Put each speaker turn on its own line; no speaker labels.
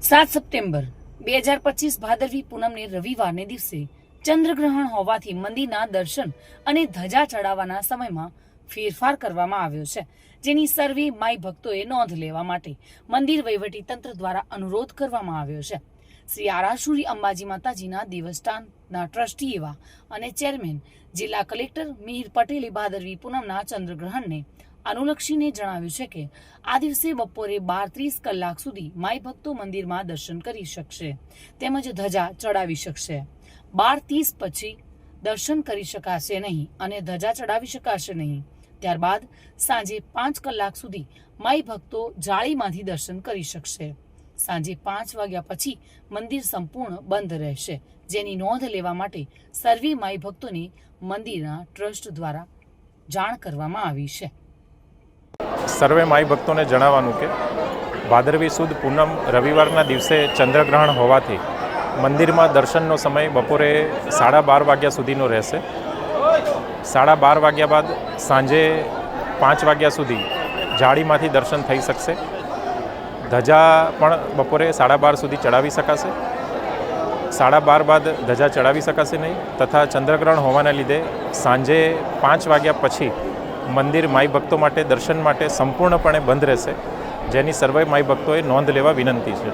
7 September 2025 ભાદરવી પૂનમને રવિવારને દિવસે ચંદ્રગ્રહણ હોવાથી મંદિરના દર્શન અને ધજા ચડાવવાના સમયમાં ફેરફાર કરવામાં આવ્યો છે, જેની સર્વે માઈ ભક્તોએ નોંધ લેવા માટે મંદિર વહીવટી તંત્ર દ્વારા અનુરોધ કરવામાં આવ્યો છે. શ્રી આરાસુરી અંબાજી માતાજીના દેવસ્થાનના ટ્રસ્ટી એવા અને ચેરમેન જિલ્લા કલેક્ટર મિહિર પટેલે ભાદરવી પૂનમના ચંદ્રગ્રહણને અનુલક્ષીને જણાવ્યું છે કે આ દિવસે બપોરે 12:30 કલાક સુધી માઈ ભક્તો મંદિરમાં દર્શન કરી શકશે તેમજ ધજા ચડાવી શકશે. 12:30 પછી દર્શન કરી શકાશે નહીં અને ધજા ચડાવી શકાશે નહીં. ત્યારબાદ સાંજે 5 કલાક સુધી માઈ ભક્તો જાળીમાંથી દર્શન કરી શકશે. સાંજે 5 વાગ્યા પછી મંદિર સંપૂર્ણ બંધ રહેશે, જેની નોંધ લેવા માટે સર્વે માઈ ભક્તોને મંદિરના ટ્રસ્ટ દ્વારા જાણ કરવામાં આવી છે.
સર્વે માઈ ભક્તોને જણાવવાનું કે ભાદરવી સુદ પૂનમ રવિવારના દિવસે ચંદ્રગ્રહણ હોવાથી મંદિરમાં દર્શનનો સમય બપોરે 12:30 વાગ્યા સુધીનો રહેશે. 12:30 વાગ્યા બાદ સાંજે 5 વાગ્યા સુધી જાળીમાંથી દર્શન થઈ શકશે. ધજા પણ બપોરે 12:30 સુધી ચડાવી શકાશે. 12:30 બાદ ધજા ચડાવી શકાશે નહીં તથા ચંદ્રગ્રહણ હોવાના લીધે સાંજે 5 વાગ્યા પછી મંદિર માઈ ભક્તો માટે દર્શન માટે સંપૂર્ણપણે બંધ રહેશે, જેની સર્વે માઈ ભક્તોએ નોંધ લેવા વિનંતી છે.